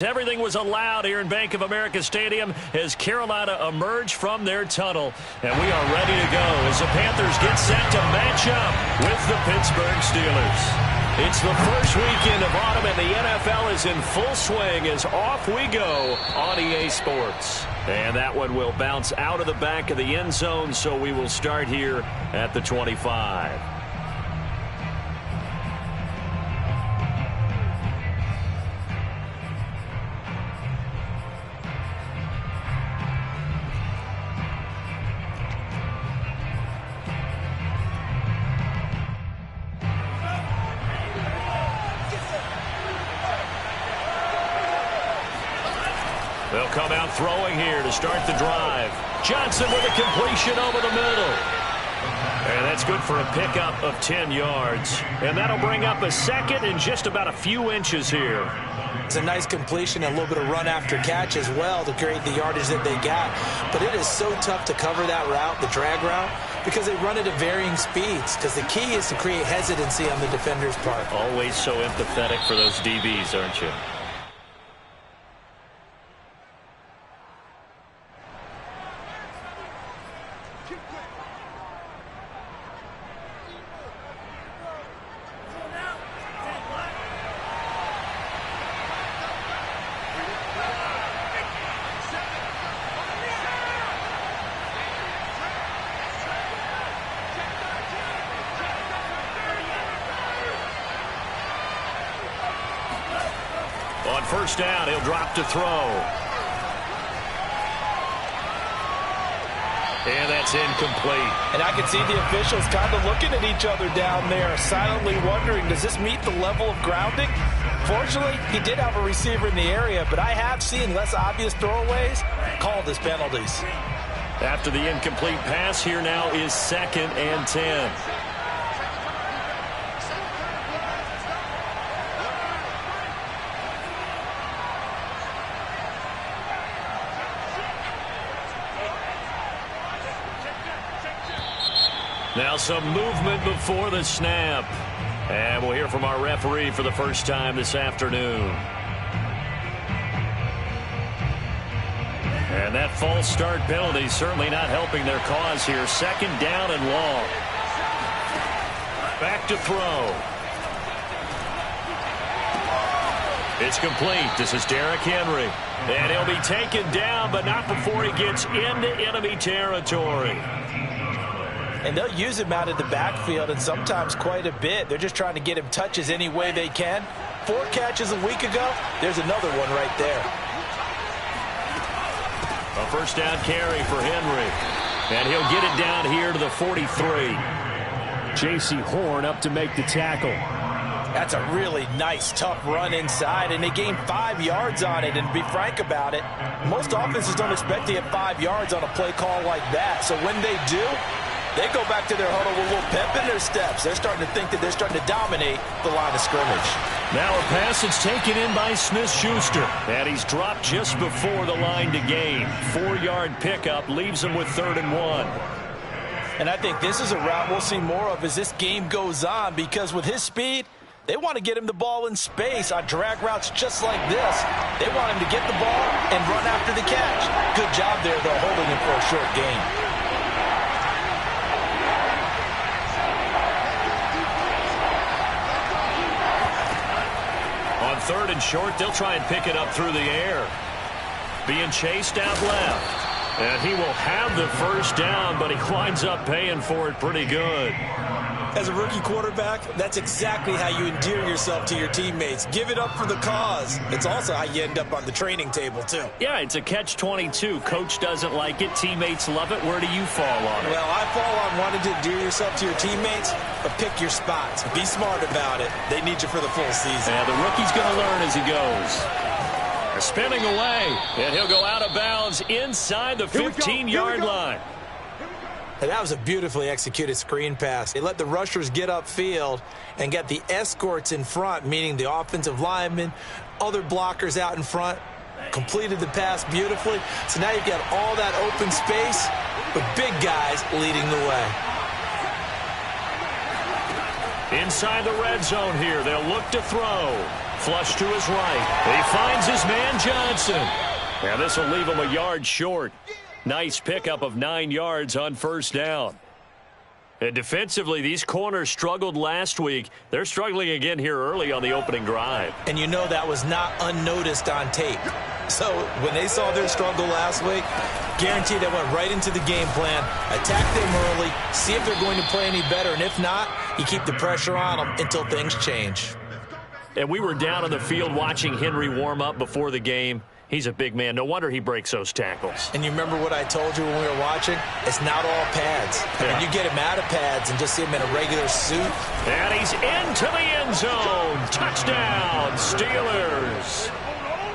Everything was allowed here in Bank of America Stadium as Carolina emerged from their tunnel. And we are ready to go as the Panthers get set to match up with the Pittsburgh Steelers. It's the first weekend of autumn and the NFL is in full swing as off we go on EA Sports. And that one will bounce out of the back of the end zone, so we will start here at the 25. They'll come out throwing here to start the drive. Johnson with a completion over the middle. And that's good for a pickup of 10 yards. And that'll bring up a second and just about a few inches here. It's a nice completion and a little bit of run after catch as well to create the yardage that they got. But it is so tough to cover that route, the drag route, because they run it at varying speeds. Because the key is to create hesitancy on the defender's part. Always so empathetic for those DBs, aren't you? On first down, he'll drop to throw. And that's incomplete. And I can see the officials kind of looking at each other down there, silently wondering, does this meet the level of grounding? Fortunately, he did have a receiver in the area, but I have seen less obvious throwaways called as penalties. After the incomplete pass, here now is 2nd and 10. Now some movement before the snap. And we'll hear from our referee for the first time this afternoon. And that false start penalty certainly not helping their cause here. 2nd down and long. Back to throw. It's complete. This is Derrick Henry. And he'll be taken down, but not before he gets into enemy territory. And they'll use him out of the backfield, and sometimes quite a bit. They're just trying to get him touches any way they can. 4 catches a week ago. There's another one right there. A first down carry for Henry. And he'll get it down here to the 43. J.C. Horn up to make the tackle. That's a really nice, tough run inside, and they gained 5 yards on it. And to be frank about it, most offenses don't expect to get 5 yards on a play call like that. So when they do, they go back to their huddle with a little pep in their steps. They're starting to think that they're starting to dominate the line of scrimmage. Now a pass that's taken in by Smith-Schuster. And he's dropped just before the line to gain. 4-yard pickup leaves him with 3rd and 1. And I think this is a route we'll see more of as this game goes on, because with his speed, they want to get him the ball in space on drag routes just like this. They want him to get the ball and run after the catch. Good job there, though, holding him for a short gain. On 3rd and short, they'll try and pick it up through the air. Being chased out left. And he will have the first down, but he winds up paying for it pretty good. As a rookie quarterback, that's exactly how you endear yourself to your teammates. Give it up for the cause. It's also how you end up on the training table, too. Yeah, it's a catch-22. Coach doesn't like it. Teammates love it. Where do you fall on it? Well, I fall on wanting to endear yourself to your teammates, but pick your spots. Be smart about it. They need you for the full season. Yeah, the rookie's going to learn as he goes. Spinning away, and he'll go out of bounds inside the 15-yard line. And that was a beautifully executed screen pass. They let the rushers get upfield and get the escorts in front, meaning the offensive linemen, other blockers out in front, completed the pass beautifully. So now you've got all that open space with big guys leading the way. Inside the red zone here, they'll look to throw. Flush to his right. He finds his man Johnson. And this will leave him a yard short. Nice pickup of 9 yards on first down. And defensively, these corners struggled last week. They're struggling again here early on the opening drive. And you know that was not unnoticed on tape. So when they saw their struggle last week, guaranteed they went right into the game plan, attack them early, see if they're going to play any better. And if not, you keep the pressure on them until things change. And we were down on the field watching Henry warm up before the game. He's a big man. No wonder he breaks those tackles. And you remember what I told you when we were watching? It's not all pads. Yeah. When you get him out of pads and just see him in a regular suit. And he's into the end zone. Touchdown, Steelers.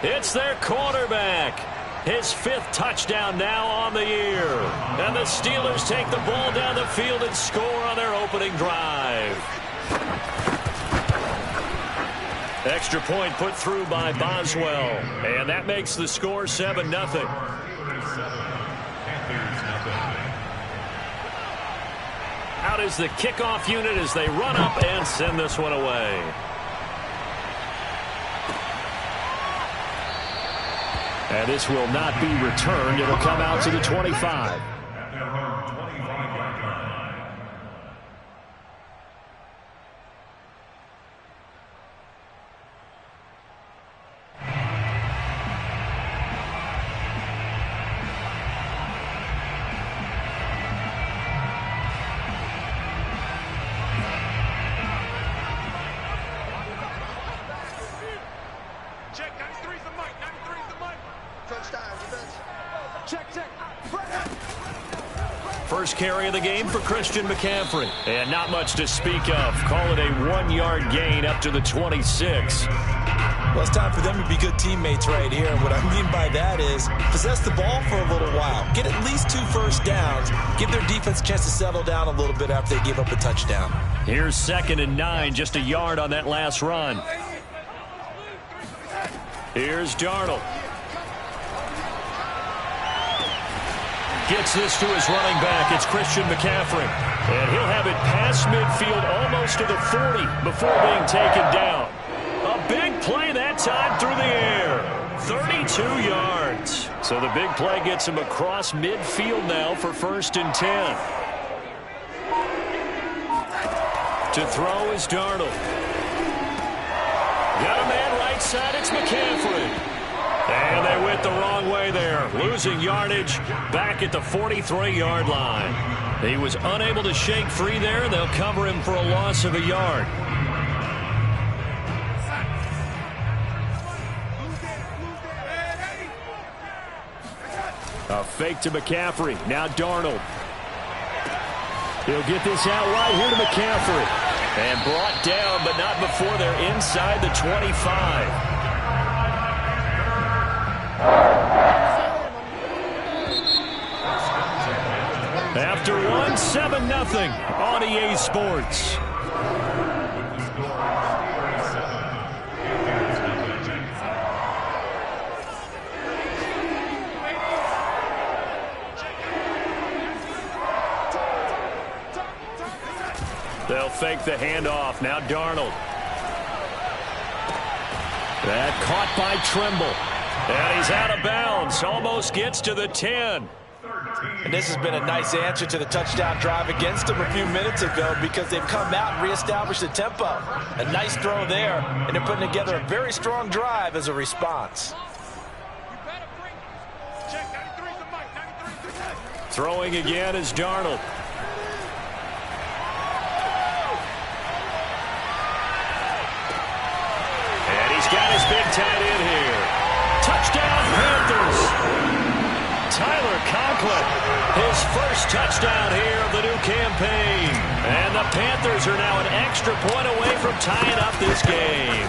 It's their quarterback. His 5th touchdown now on the year. And the Steelers take the ball down the field and score on their opening drive. Extra point put through by Boswell. And that makes the score 7-0. Out is the kickoff unit as they run up and send this one away. And this will not be returned. It'll come out to the 25. First carry of the game for Christian McCaffrey. And not much to speak of. Call it a 1-yard gain up to the 26. Well, it's time for them to be good teammates right here. And what I mean by that is possess the ball for a little while. Get at least 2 first downs. Give their defense a chance to settle down a little bit after they give up a touchdown. Here's 2nd and 9, just a yard on that last run. Here's Darnold. Gets this to his running back. It's Christian McCaffrey. And he'll have it past midfield almost to the 40 before being taken down. A big play that time through the air. 32 yards. So the big play gets him across midfield now for 1st and 10. To throw is Darnold. Got a man right side. It's McCaffrey. And they went the wrong way there. Losing yardage back at the 43-yard line. He was unable to shake free there. They'll cover him for a loss of a yard. A fake to McCaffrey. Now Darnold. He'll get this out right here to McCaffrey. And brought down, but not before they're inside the 25. After one, 7-0 on EA Sports. They'll fake the handoff. Now Darnold. That caught by Trimble. And he's out of bounds. Almost gets to the 10. And this has been a nice answer to the touchdown drive against them a few minutes ago because they've come out and reestablished the tempo. A nice throw there, and they're putting together a very strong drive as a response. Throwing again is Darnold. And he's got his big tight end here. Touchdown, Panthers. Tyler Conklin, his first touchdown here of the new campaign. And the Panthers are now an extra point away from tying up this game.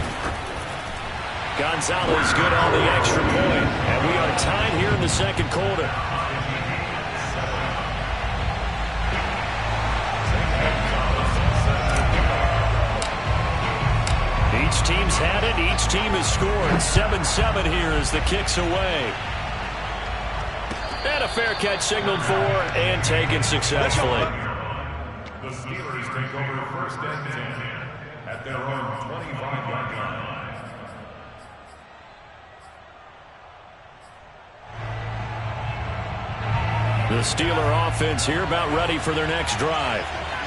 Gonzalez good on the extra point. And we are tied here in the second quarter. Each team's had it. Each team has scored. 7-7 here as the kick's away. And a fair catch signaled for and taken successfully. The Steelers take over 1st and 10 at their own 25-yard line. The Steeler offense here about ready for their next drive.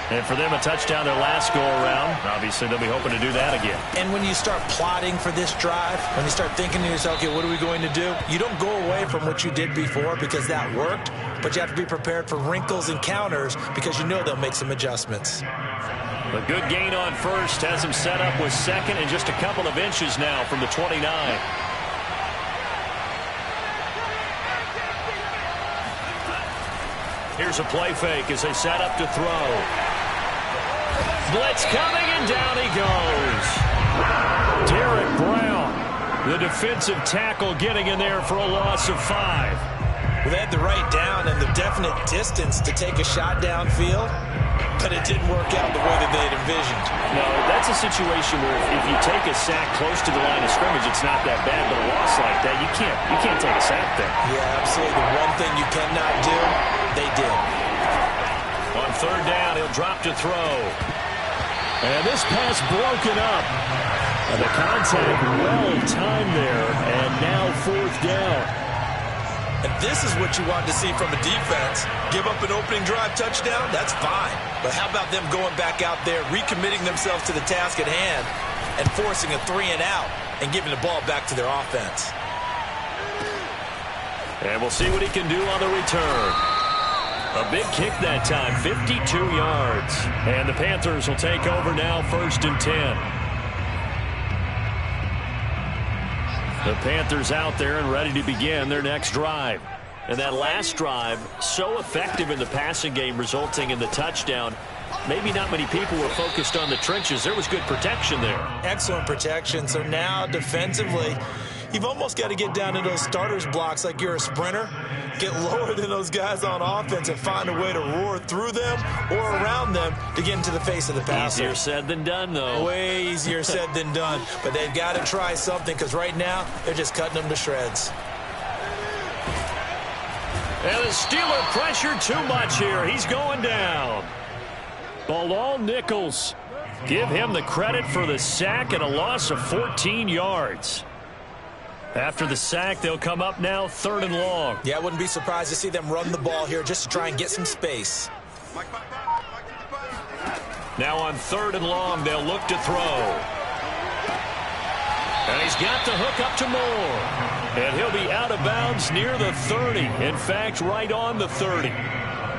And for them, a touchdown their last go-around. Obviously, they'll be hoping to do that again. And when you start plotting for this drive, when you start thinking to yourself, okay, what are we going to do? You don't go away from what you did before because that worked, but you have to be prepared for wrinkles and counters because you know they'll make some adjustments. A good gain on first has him set up with second and just a couple of inches now from the 29. Here's a play fake as they set up to throw. Blitz coming, and down he goes. Derek Brown, the defensive tackle, getting in there for a loss of 5. Well, they had the right down and the definite distance to take a shot downfield, but it didn't work out the way that they had envisioned. No, that's a situation where if you take a sack close to the line of scrimmage, it's not that bad, but a loss like that, you can't take a sack there. Yeah, absolutely. The one thing you cannot do, they did. On third down, he'll drop to throw. And this pass broken up. And the contact well timed there, and now fourth down. And this is what you want to see from a defense. Give up an opening drive touchdown, that's fine. But how about them going back out there, recommitting themselves to the task at hand, and forcing a 3-and-out and giving the ball back to their offense. And we'll see what he can do on the return. A big kick that time, 52 yards. And the Panthers will take over now, 1st and 10. The Panthers out there and ready to begin their next drive. And that last drive, so effective in the passing game, resulting in the touchdown. Maybe not many people were focused on the trenches. There was good protection there. Excellent protection. So now defensively, you've almost got to get down to those starters blocks like you're a sprinter. Get lower than those guys on offense and find a way to roar through them or around them to get into the face of the passer. Easier said than done, though. Way easier said than done. But they've got to try something because right now they're just cutting them to shreds. And the Steeler pressure too much here. He's going down. Bilal Nichols. Give him the credit for the sack and a loss of 14 yards. After the sack, they'll come up now 3rd and long. Yeah, I wouldn't be surprised to see them run the ball here just to try and get some space. Now on 3rd and long, they'll look to throw. And he's got the hook up to Moore. And he'll be out of bounds near the 30. In fact, right on the 30.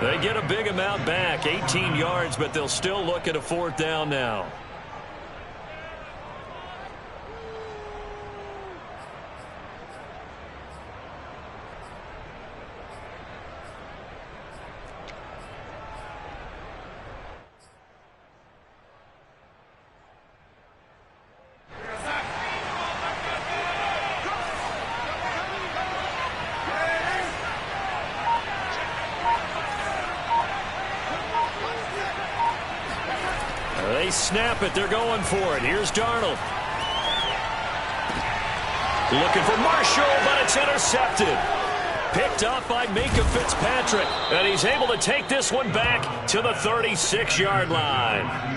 They get a big amount back, 18 yards, but they'll still look at a 4th down now. They snap it. They're going for it. Here's Darnold. Looking for Marshall, but it's intercepted. Picked up by Minka Fitzpatrick. And he's able to take this one back to the 36-yard line.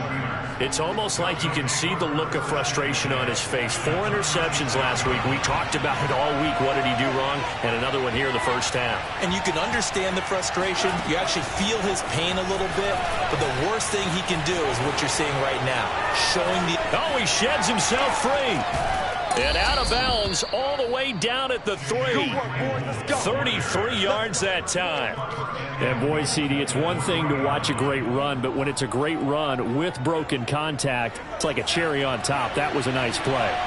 It's almost like you can see the look of frustration on his face. 4 interceptions last week. We talked about it all week. What did he do wrong? And another one here in the first half. And you can understand the frustration. You actually feel his pain a little bit. But the worst thing he can do is what you're seeing right now. Showing the... Oh, he sheds himself free. And out of bounds all the way down at the 3. 33 yards that time. And boy, CD, it's one thing to watch a great run, but when it's a great run with broken contact, it's like a cherry on top. That was a nice play.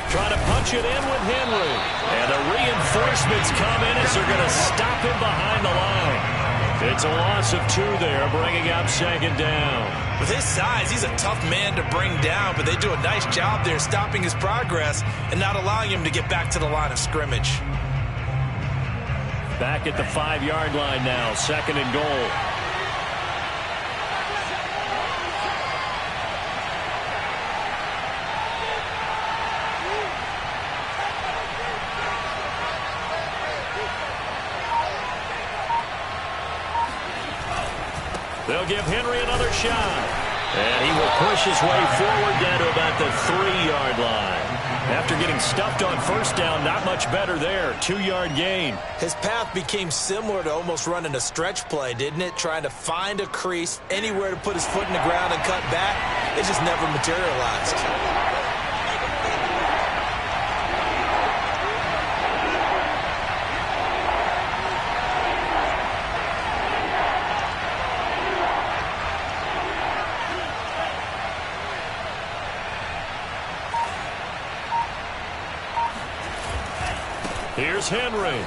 Trying to punch it in with Henry. And the reinforcements come in as they're going to stop him behind the line. It's a loss of 2 there, bringing up 2nd down. With his size, he's a tough man to bring down, but they do a nice job there stopping his progress and not allowing him to get back to the line of scrimmage. Back at the 5-yard line now, 2nd and goal. They'll give Henry another shot. And he will push his way forward down to about the 3-yard line. After getting stuffed on first down, not much better there. 2-yard gain. His path became similar to almost running a stretch play, didn't it? Trying to find a crease, anywhere to put his foot in the ground and cut back. It just never materialized. Here's Henry.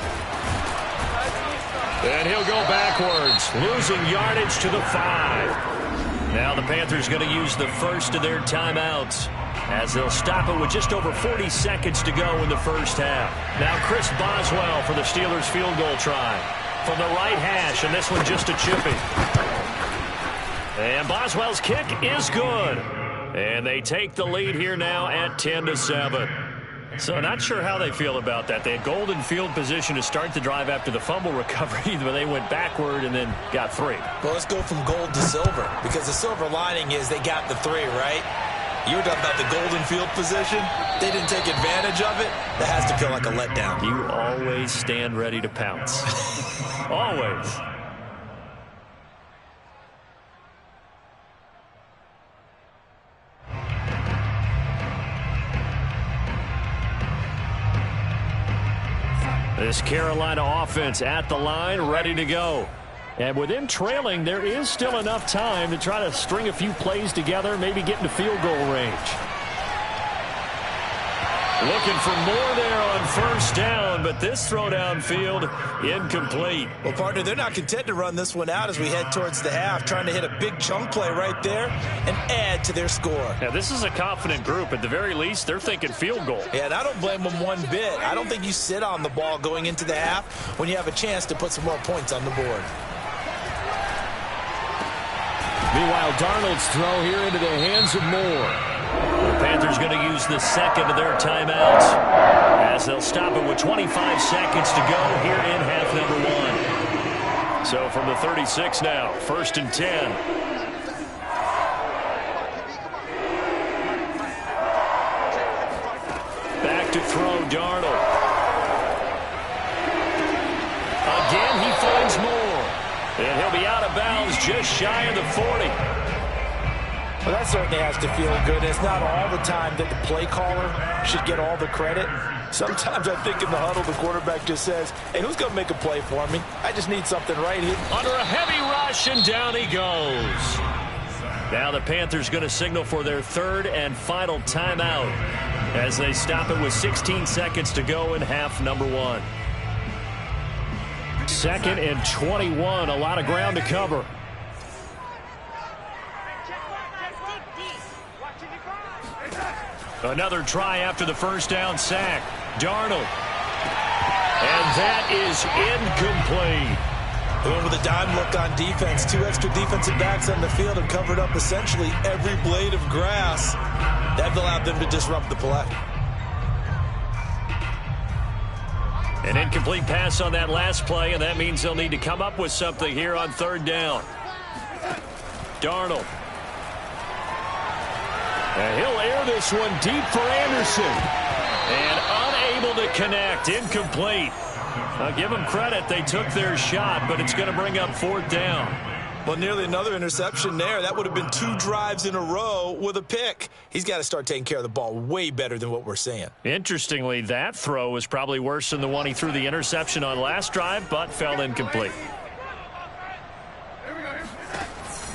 And he'll go backwards, losing yardage to the 5. Now the Panthers going to use the first of their timeouts as they'll stop it with just over 40 seconds to go in the first half. Now Chris Boswell for the Steelers field goal try from the right hash, and this one just a chippy. And Boswell's kick is good. And they take the lead here now at 10-7. So not sure how they feel about that. They had golden field position to start the drive after the fumble recovery, but they went backward and then got 3. Well, let's go from gold to silver, because the silver lining is they got the 3, right? You were talking about the golden field position. They didn't take advantage of it. That has to feel like a letdown. You always stand ready to pounce. Always. This Carolina offense at the line, ready to go. And with them trailing, there is still enough time to try to string a few plays together, maybe get into field goal range. Looking for more there on first down, but this throw downfield incomplete. Well, partner, they're not content to run this one out as we head towards the half, trying to hit a big chunk play right there and add to their score. Now, this is a confident group. At the very least, they're thinking field goal. Yeah, and I don't blame them one bit. I don't think you sit on the ball going into the half when you have a chance to put some more points on the board. Meanwhile, Darnold's throw here into the hands of Moore. The Panthers going to use the second of their timeouts as they'll stop it with 25 seconds to go here in half number 1. So from the 36 now, 1st and 10. Back to throw, Darnold. Again, he finds Moore. And he'll be out of bounds just shy of the 40. Well, that certainly has to feel good. It's not all the time that the play caller should get all the credit. Sometimes I think in the huddle, the quarterback just says, hey, who's going to make a play for me? I just need something right here. Under a heavy rush, and down he goes. Now the Panthers going to signal for their 3rd and final timeout as they stop it with 16 seconds to go in half number 1. 2nd and 21, a lot of ground to cover. Another try after the first down sack. Darnold. And that is incomplete. Going with a dime look on defense. 2 extra defensive backs on the field and covered up essentially every blade of grass. That allowed them to disrupt the play. An incomplete pass on that last play, and that means they'll need to come up with something here on 3rd down. Darnold. And he'll air this one deep for Anderson. And unable to connect. Incomplete. I'll give them credit. They took their shot, but it's going to bring up 4th down. Well, nearly another interception there. That would have been 2 drives in a row with a pick. He's got to start taking care of the ball way better than what we're seeing. Interestingly, that throw was probably worse than the one he threw the interception on last drive, but fell incomplete.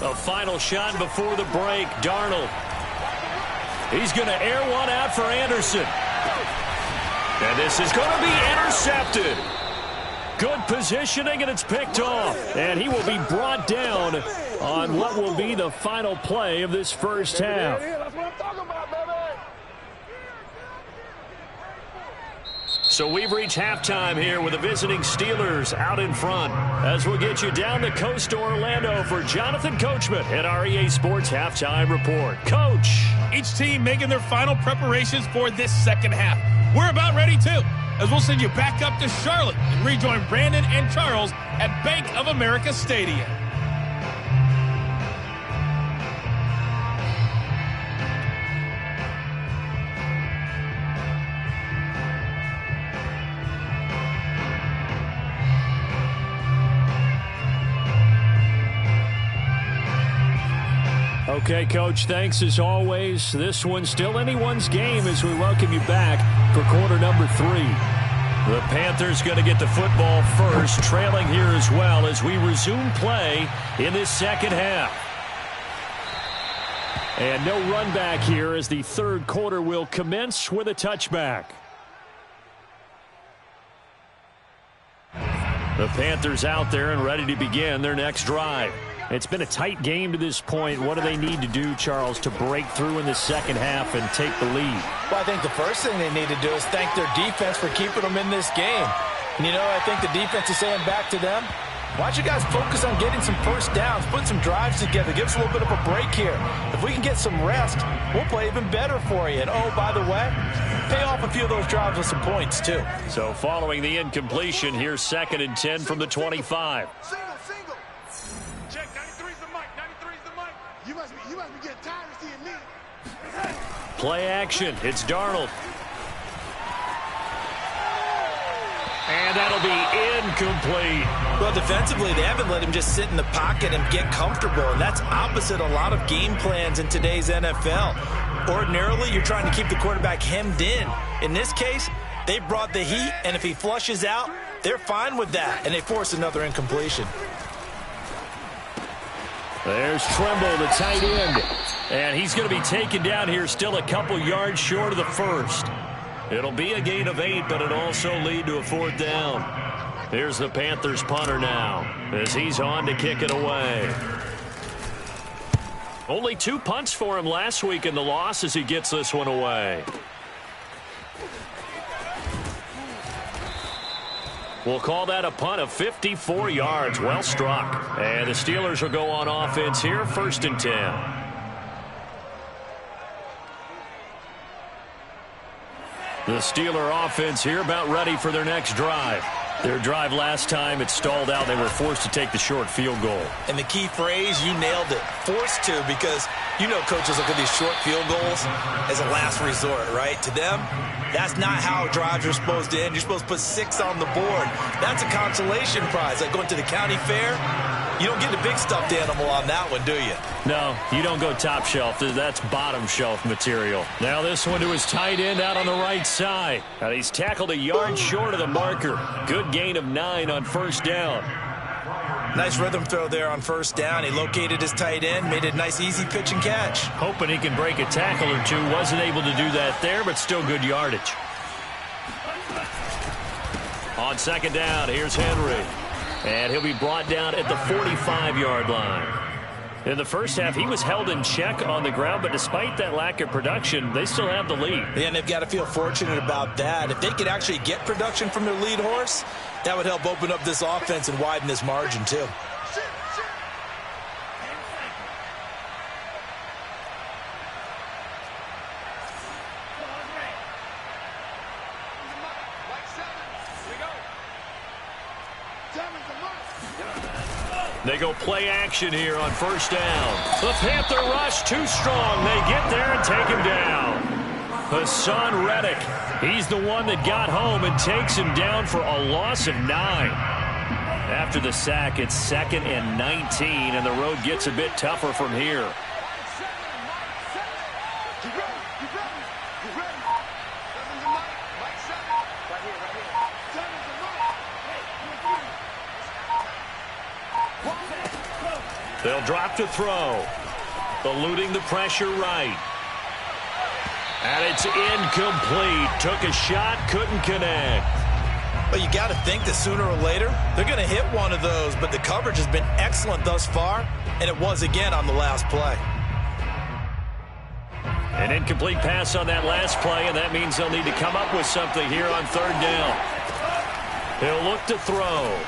A final shot before the break. Darnold. He's going to air one out for Anderson. And this is going to be intercepted. Good positioning, and it's picked off. And he will be brought down on what will be the final play of this first half. So we've reached halftime here with the visiting Steelers out in front. As we'll get you down the coast to Orlando for Jonathan Coachman at our EA Sports Halftime Report. Coach. Each team making their final preparations for this second half. We're about ready, too, as we'll send you back up to Charlotte and rejoin Brandon and Charles at Bank of America Stadium. Okay, Coach, thanks as always. This one's still anyone's game as we welcome you back for quarter number 3. The Panthers going to get the football first, trailing here as well as we resume play in this second half. And no run back here as the third quarter will commence with a touchback. The Panthers out there and ready to begin their next drive. It's been a tight game to this point. What do they need to do, Charles, to break through in the second half and take the lead? Well, I think the first thing they need to do is thank their defense for keeping them in this game. And, you know, I think the defense is saying back to them, why don't you guys focus on getting some first downs, put some drives together, give us a little bit of a break here. If we can get some rest, we'll play even better for you. And, oh, by the way, pay off a few of those drives with some points, too. So following the incompletion, here's 2nd and 10 from the 25. Play action. It's Darnold. And that'll be incomplete. Well, defensively, they haven't let him just sit in the pocket and get comfortable, and that's opposite a lot of game plans in today's NFL. Ordinarily, you're trying to keep the quarterback hemmed in. In this case, they brought the heat, and if he flushes out, they're fine with that, and they force another incompletion. There's Tremble, the tight end. And he's going to be taken down here still a couple yards short of the first. It'll be a gain of 8, but it'll also lead to a 4th down. Here's the Panthers punter now as he's on to kick it away. Only 2 punts for him last week in the loss as he gets this one away. We'll call that a punt of 54 yards. Well struck. And the Steelers will go on offense here, 1st and 10. The Steeler offense here about ready for their next drive. Their drive last time, it stalled out. They were forced to take the short field goal. And the key phrase, you nailed it. Forced to, because you know coaches look at these short field goals as a last resort, right? To them, that's not how drives are supposed to end. You're supposed to put 6 on the board. That's a consolation prize. Like going to the county fair, you don't get a big stuffed animal on that one, do you? No, you don't go top shelf. That's bottom shelf material. Now this one to his tight end out on the right side. And he's tackled a yard short of the marker. Good gain of 9 on 1st down. Nice rhythm throw there on 1st down. He located his tight end, made it a nice easy pitch and catch. Hoping he can break a tackle or two. Wasn't able to do that there, but still good yardage. On 2nd down, here's Henry. And he'll be brought down at the 45-yard line. In the first half, he was held in check on the ground, but despite that lack of production, they still have the lead. Yeah, and they've got to feel fortunate about that. If they could actually get production from their lead horse, that would help open up this offense and widen this margin, too. They go play action here on 1st down. The Panther rush too strong. They get there and take him down. Hassan Reddick, he's the one that got home and takes him down for a loss of 9. After the sack, it's 2nd and 19, and the road gets a bit tougher from here. They'll drop to throw. Eluding the pressure right. And it's incomplete. Took a shot, couldn't connect. But you got to think that sooner or later, they're going to hit one of those. But the coverage has been excellent thus far, and it was again on the last play. An incomplete pass on that last play, and that means they'll need to come up with something here on 3rd down. He'll look to throw.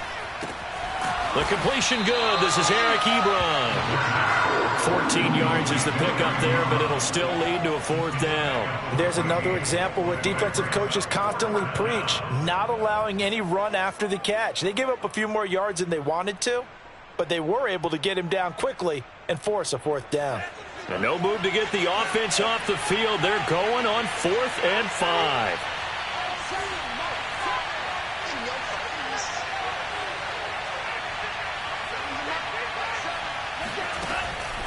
The completion good. This is Eric Ebron. 14 yards is the pickup there, but it'll still lead to a 4th down. There's another example what defensive coaches constantly preach, not allowing any run after the catch. They gave up a few more yards than they wanted to, but they were able to get him down quickly and force a 4th down. And no move to get the offense off the field. They're going on 4th and 5.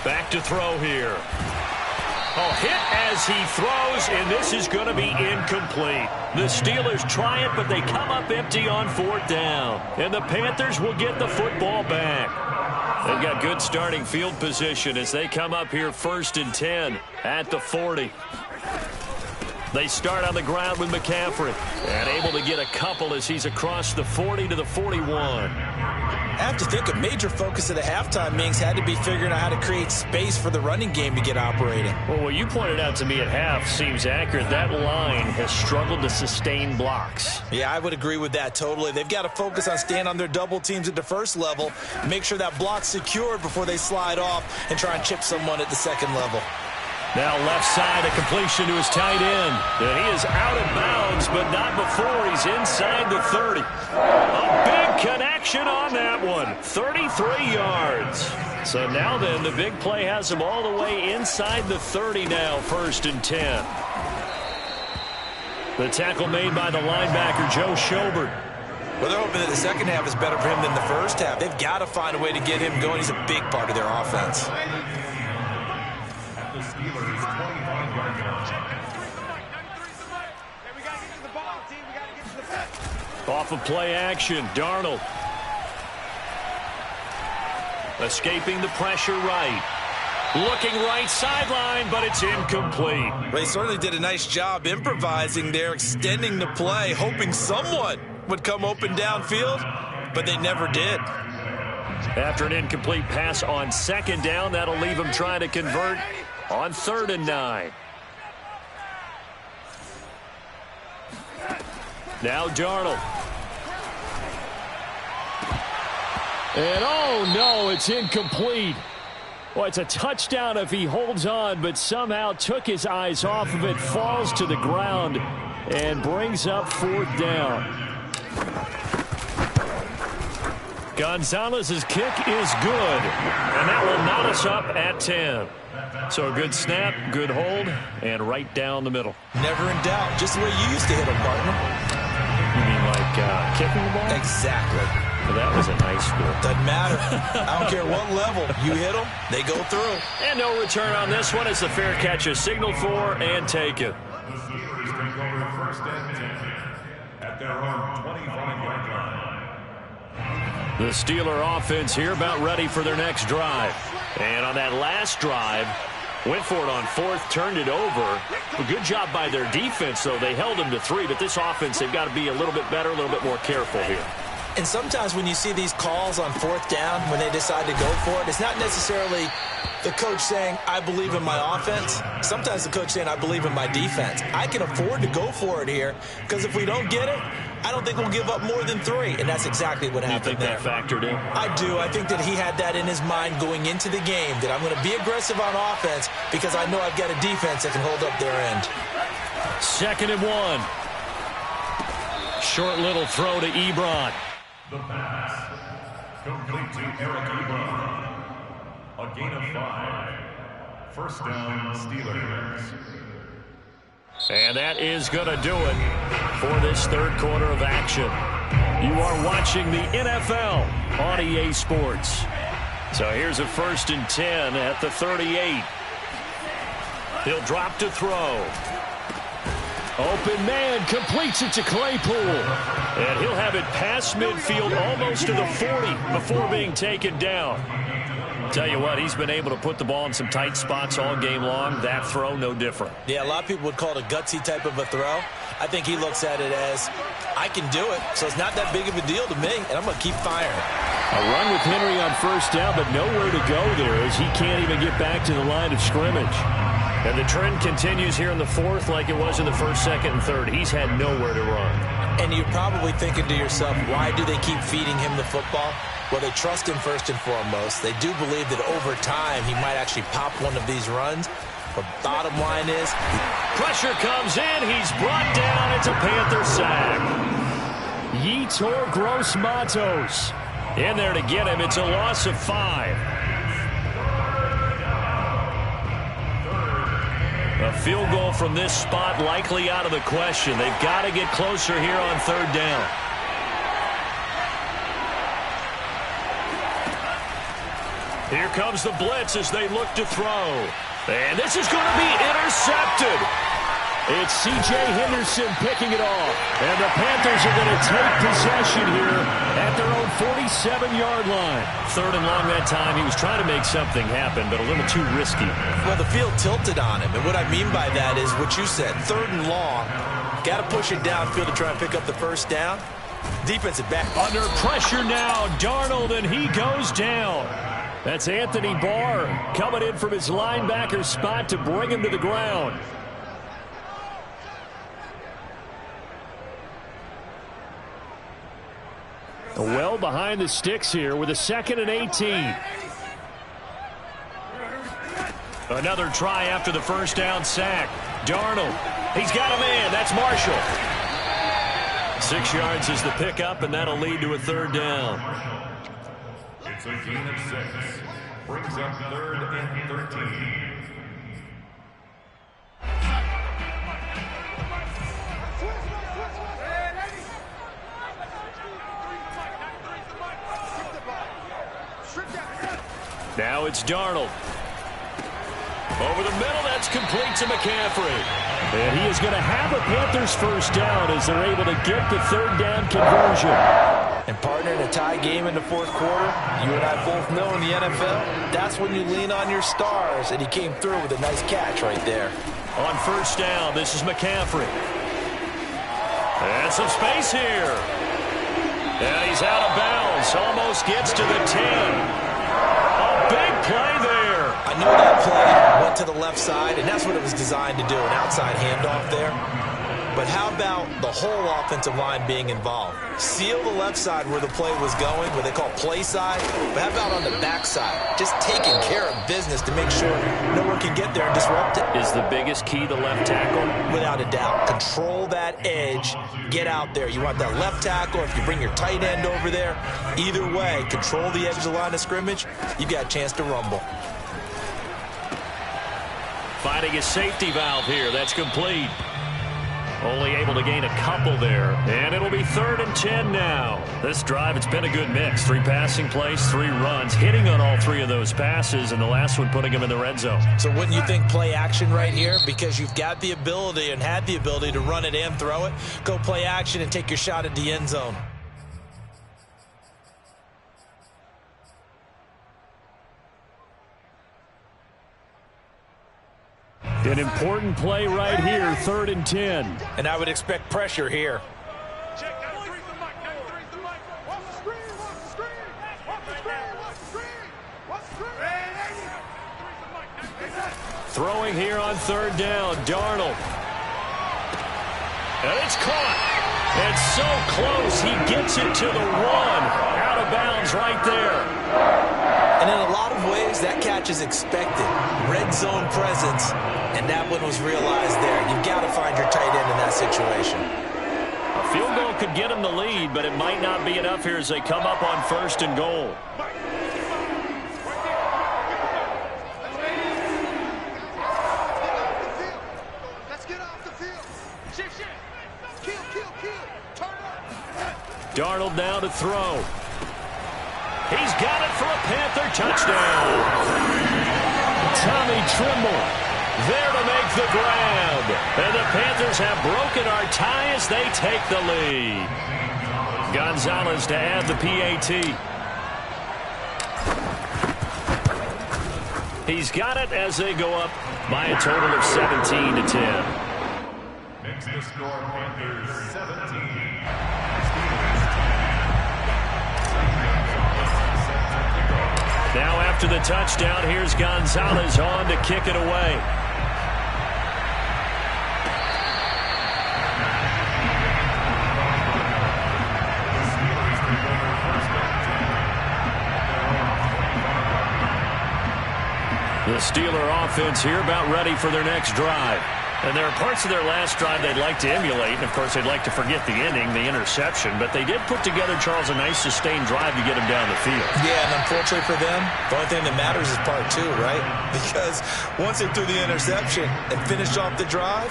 Back to throw here. Oh, hit as he throws, and this is going to be incomplete. The Steelers try it, but they come up empty on 4th down. And the Panthers will get the football back. They've got good starting field position as they come up here 1st and 10 at the 40. They start on the ground with McCaffrey, and able to get a couple as he's across the 40 to the 41. I have to think a major focus of the halftime meetings had to be figuring out how to create space for the running game to get operating. Well, what you pointed out to me at half seems accurate. That line has struggled to sustain blocks. Yeah, I would agree with that totally. They've got to focus on staying on their double teams at the first level, make sure that block's secured before they slide off and try and chip someone at the second level. Now left side, a completion to his tight end. And he is out of bounds, but not before he's inside the 30. A big connection on that one. 33 yards. So now then, the big play has him all the way inside the 30 now, 1st and 10. The tackle made by the linebacker, Joe Schobert. Well, they're hoping that the second half is better for him than the first half. They've got to find a way to get him going. He's a big part of their offense. Off of play action, Darnold. Escaping the pressure right. Looking right sideline, but it's incomplete. They certainly did a nice job improvising there, extending the play, hoping someone would come open downfield, but they never did. After an incomplete pass on 2nd down, that'll leave him trying to convert on 3rd and 9. Now Darnold. And oh no, it's incomplete. Well, it's a touchdown if he holds on, but somehow took his eyes off of it, falls to the ground, and brings up 4th down. Gonzalez's kick is good, and that will knot us up at 10. So a good snap, good hold, and right down the middle. Never in doubt. Just the way you used to hit them, partner. You mean like kicking the ball? Exactly. Well, that was in high school. Doesn't matter. I don't care what level. You hit them, they go through. And no return on this one. It's a fair catch is signaled for and taken. The Steelers take over 1st and 10 at their own 25-yard line. The Steeler offense here about ready for their next drive. And on that last drive, went for it on 4th, turned it over. A good job by their defense, though. They held them to 3, but this offense, they've got to be a little bit better, a little bit more careful here. And sometimes when you see these calls on 4th down, when they decide to go for it, it's not necessarily the coach saying, I believe in my offense. Sometimes the coach saying, I believe in my defense. I can afford to go for it here, because if we don't get it, I don't think we'll give up more than 3. And that's exactly what happened there. You think that factored in? I do. I think that he had that in his mind going into the game, that I'm going to be aggressive on offense because I know I've got a defense that can hold up their end. 2nd and 1. Short little throw to Ebron. The pass, complete to Eric Ebron. A gain of 5. 1st down, Steelers. And that is going to do it for this 3rd quarter of action. You are watching the NFL on EA Sports. So here's a 1st and 10 at the 38. He'll drop to throw. Open man, completes it to Claypool. And he'll have it past midfield almost to the 40 before being taken down. Tell you what, he's been able to put the ball in some tight spots all game long. That throw, no different. Yeah, a lot of people would call it a gutsy type of a throw. I think he looks at it as, I can do it, so it's not that big of a deal to me, and I'm going to keep firing. A run with Henry on 1st down, but nowhere to go there as he can't even get back to the line of scrimmage. And the trend continues here in the 4th like it was in the 1st, 2nd, and 3rd. He's had nowhere to run. And you're probably thinking to yourself, why do they keep feeding him the football? Well, they trust him first and foremost. They do believe that over time he might actually pop one of these runs. But bottom line is, pressure comes in. He's brought down. It's a Panther sack. Yetur Gross-Matos in there to get him. It's a loss of 5. A field goal from this spot likely out of the question. They've got to get closer here on 3rd down. Here comes the blitz as they look to throw. And this is going to be intercepted. It's C.J. Henderson picking it off. And the Panthers are going to take possession here at their own 47-yard line. 3rd and long that time. He was trying to make something happen, but a little too risky. Well, the field tilted on him. And what I mean by that is what you said. 3rd and long. Got to push it downfield to try and pick up the first down. Defensive back. Under pressure now, Darnold, and he goes down. That's Anthony Barr coming in from his linebacker spot to bring him to the ground. Well behind the sticks here with a 2nd and 18. Another try after the first down sack. Darnold, he's got a man. That's Marshall. 6 yards is the pickup, and that'll lead to a 3rd down. It's a gain of 6. Brings up 3rd and 13. Now it's Darnold. Over the middle, that's complete to McCaffrey. And he is going to have a Panthers first down as they're able to get the 3rd down conversion. And partner, in a tie game in the 4th quarter, you and I both know in the NFL, that's when you lean on your stars, and he came through with a nice catch right there. On first down, this is McCaffrey. And some space here. And he's out of bounds. Almost gets to the 10. A big play there. I know that play went to the left side, and that's what it was designed to do, an outside handoff there. But how about the whole offensive line being involved? Seal the left side where the play was going, what they call play side. But how about on the back side? Just taking care of business to make sure no one can get there and disrupt it. Is the biggest key the left tackle? Without a doubt. Control that edge. Get out there. You want that left tackle. If you bring your tight end over there, either way, control the edge of the line of scrimmage, you got a chance to rumble. Finding a safety valve here. That's complete. Only able to gain a couple there. And it'll be 3rd and 10 now. This drive, it's been a good mix. 3 passing plays, 3 runs. Hitting on all 3 of those passes, and the last one putting him in the red zone. So wouldn't you think play action right here? Because you've got the ability and had the ability to run it and throw it. Go play action and take your shot at the end zone. An important play right here, 3rd and 10. And I would expect pressure here. Throwing here on 3rd down, Darnold. And it's caught. It's so close. He gets it to the 1. Out of bounds right there. And in a lot of ways, that catch is expected. Red zone presence, and that one was realized there. You've got to find your tight end in that situation. A field goal could get him the lead, but it might not be enough here as they come up on 1st and goal. Darnold now to throw. He's got it for a Panther touchdown. Tommy Tremble there to make the grab. And the Panthers have broken our tie as they take the lead. Gonzalez to add the PAT. He's got it as they go up by a total of 17 to 10. Makes the score Panthers 17. Now after the touchdown, here's Gonzalez on to kick it away. The Steeler offense here about ready for their next drive. And there are parts of their last drive they'd like to emulate. And, of course, they'd like to forget the inning, the interception. But they did put together, Charles, a nice sustained drive to get him down the field. Yeah, and unfortunately for them, the only thing that matters is part 2, right? Because once they threw the interception and finished off the drive,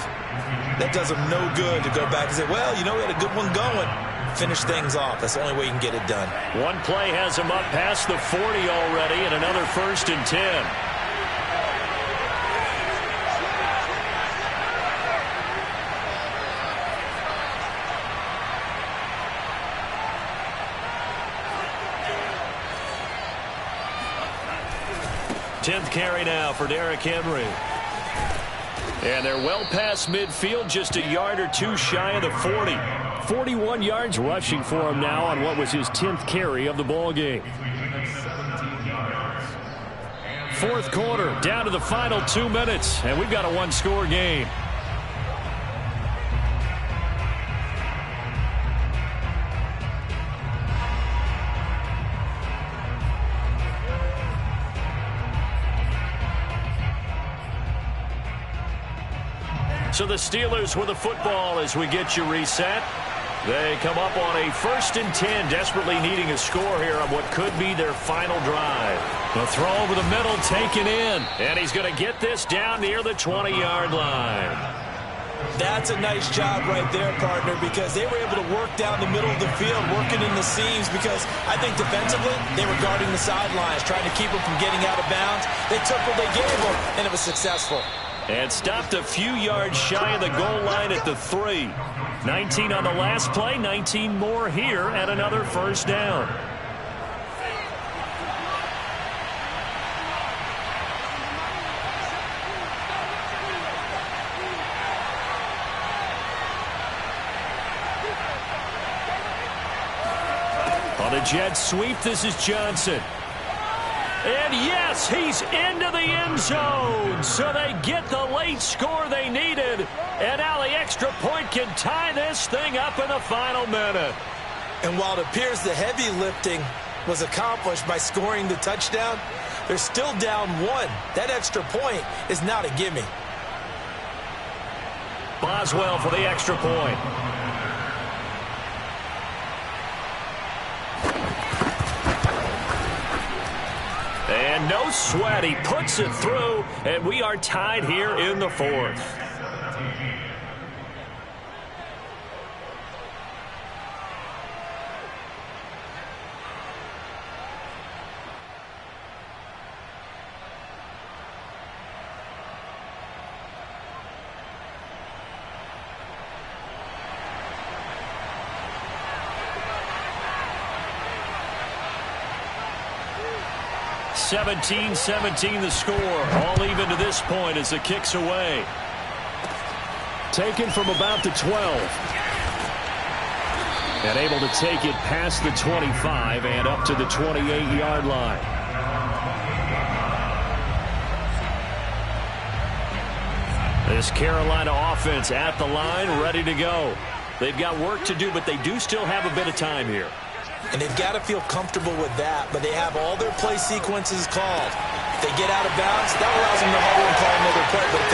that does them no good to go back and say, well, you know, we had a good one going. finish things off. That's the only way you can get it done. One play has him up past the 40 already, and another 1st and 10. Tenth carry now for Derrick Henry. And they're well past midfield, just a yard or two shy of the 40. 41 yards rushing for him now on what was his 10th carry of the ball game. Fourth quarter, down to the final 2 minutes, and we've got a one-score game. So the Steelers with the football as we get you reset. They come up on a 1st and 10, desperately needing a score here on what could be their final drive. The throw over the middle taken in, and he's going to get this down near the 20-yard line. That's a nice job right there, partner, because they were able to work down the middle of the field, working in the seams, because I think defensively they were guarding the sidelines, trying to keep them from getting out of bounds. They took what they gave them, and it was successful. And stopped a few yards shy of the goal line at the 3. 19 on the last play, 19 more here at another 1st down. On a jet sweep, this is Johnson. And yes, he's into the end zone. So they get the late score they needed. And now the extra point can tie this thing up in the final minute. And while it appears the heavy lifting was accomplished by scoring the touchdown, they're still down 1. That extra point is not a gimme. Boswell for the extra point. And no sweat, he puts it through, and we are tied here in the 4th. (17-17) the score. All even to this point as the kick's away. Taken from about the 12. And able to take it past the 25 and up to the 28-yard line. This Carolina offense at the line, ready to go. They've got work to do, but they do still have a bit of time here. And they've got to feel comfortable with that, but they have all their play sequences called. If they get out of bounds, that allows them to huddle and call another play. But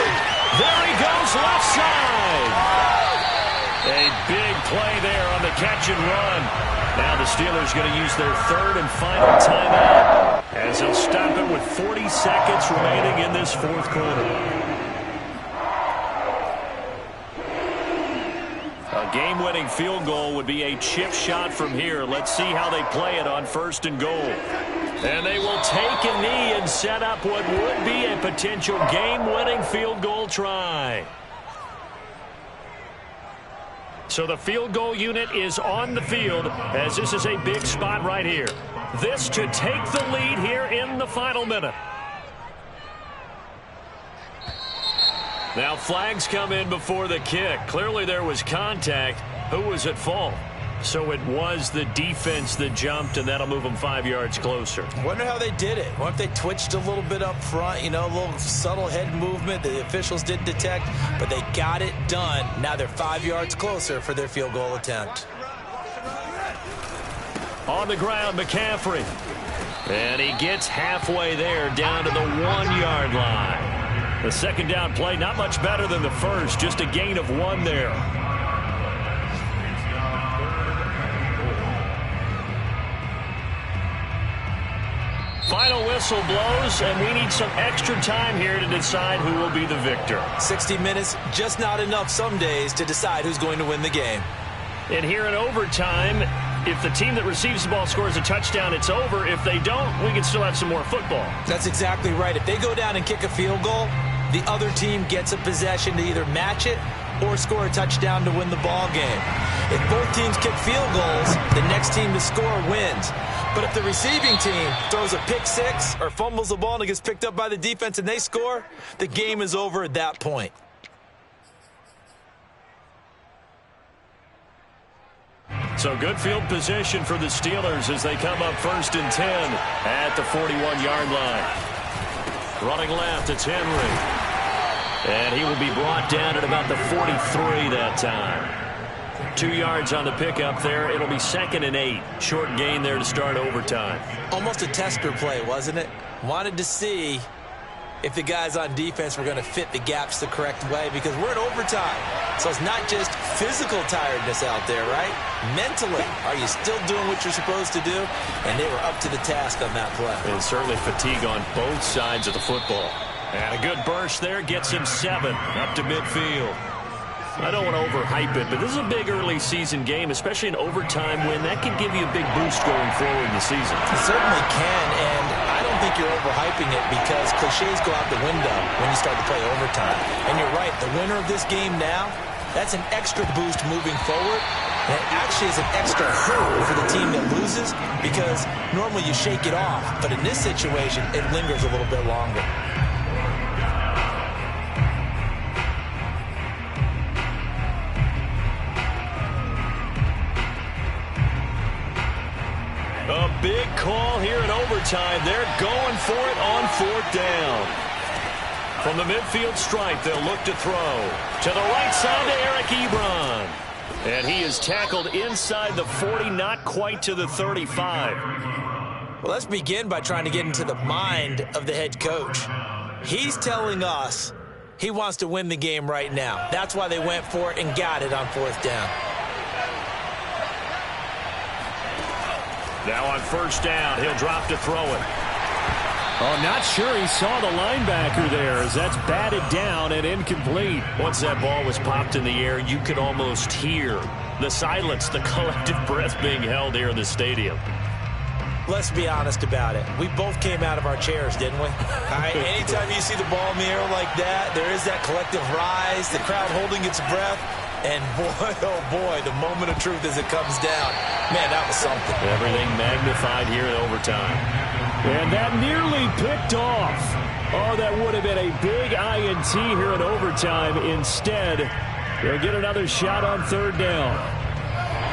there he goes, left side. A big play there on the catch and run. Now the Steelers going to use their 3rd and final timeout as they'll stop it with 40 seconds remaining in this 4th quarter. A game-winning field goal would be a chip shot from here. Let's see how they play it on 1st and goal. And they will take a knee and set up what would be a potential game-winning field goal try. So the field goal unit is on the field as this is a big spot right here. This to take the lead here in the final minute. Now flags come in before the kick. Clearly there was contact. Who was at fault? So it was the defense that jumped, and that'll move them 5 yards closer. Wonder how they did it. What if they twitched a little bit up front, a little subtle head movement the officials didn't detect, but they got it done. Now they're 5 yards closer for their field goal attempt. On the ground, McCaffrey. And he gets halfway there, down to the 1-yard line. The second down play, not much better than the first, just a gain of 1 there. Final whistle blows, and we need some extra time here to decide who will be the victor. 60 minutes, just not enough some days to decide who's going to win the game. And here in overtime, if the team that receives the ball scores a touchdown, it's over. If they don't, we can still have some more football. That's exactly right. If they go down and kick a field goal, the other team gets a possession to either match it or score a touchdown to win the ball game. If both teams kick field goals, the next team to score wins. But if the receiving team throws a pick six or fumbles the ball and it gets picked up by the defense and they score, the game is over at that point. So good field position for the Steelers as they come up 1st and 10 at the 41-yard line. Running left, it's Henry. And he will be brought down at about the 43 that time. 2 yards on the pickup there. It'll be 2nd and 8. Short gain there to start overtime. Almost a tester play, wasn't it? Wanted to see if the guys on defense were going to fit the gaps the correct way, because we're in overtime. So it's not just physical tiredness out there, right? Mentally, are you still doing what you're supposed to do? And they were up to the task on that play. And certainly fatigue on both sides of the football. And a good burst there gets him 7 up to midfield. I don't want to overhype it, but this is a big early season game, especially an overtime win. That can give you a big boost going forward in the season. It certainly can, and I don't think you're overhyping it because cliches go out the window when you start to play overtime. And you're right, the winner of this game now, that's an extra boost moving forward. And it actually is an extra hurt for the team that loses because normally you shake it off. But in this situation, it lingers a little bit longer. A big call here in overtime. They're going for it on 4th down. From the midfield stripe, they'll look to throw. To the right side to Eric Ebron. And he is tackled inside the 40, not quite to the 35. Well, let's begin by trying to get into the mind of the head coach. He's telling us he wants to win the game right now. That's why they went for it and got it on 4th down. Now on 1st down, he'll drop to throw it. Oh, not sure he saw the linebacker there as that's batted down and incomplete. Once that ball was popped in the air, you could almost hear the silence, the collective breath being held here in the stadium. Let's be honest about it. We both came out of our chairs, didn't we? All right, anytime you see the ball in the air like that, there is that collective rise, the crowd holding its breath. And boy, oh boy, the moment of truth as it comes down. Man, that was something. Everything magnified here in overtime. And that nearly picked off. Oh, that would have been a big INT here in overtime. Instead, they'll get another shot on 3rd down.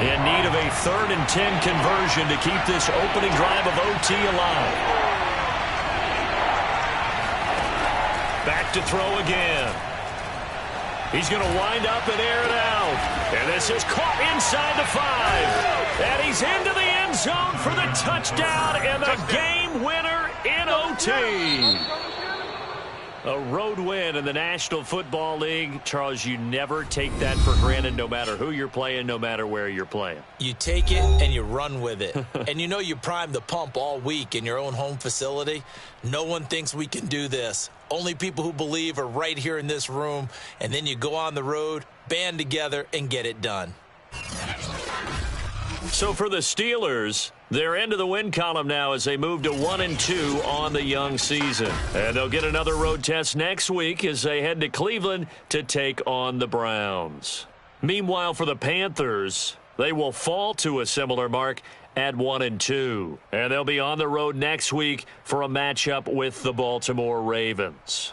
In need of a 3rd and 10 conversion to keep this opening drive of OT alive. Back to throw again. He's going to wind up and air it out. And this is caught inside the 5. And he's into the end zone for the touchdown and the game winner in OT. A road win in the National Football League. Charles, you never take that for granted no matter who you're playing, no matter where you're playing. You take it and you run with it. And you know you primed the pump all week in your own home facility. No one thinks we can do this. Only people who believe are right here in this room. And then you go on the road, band together, and get it done. So for the Steelers, they're into the win column now as they move to 1-2 on the young season. And they'll get another road test next week as they head to Cleveland to take on the Browns. Meanwhile, for the Panthers, they will fall to a similar mark at 1-2. And they'll be on the road next week for a matchup with the Baltimore Ravens.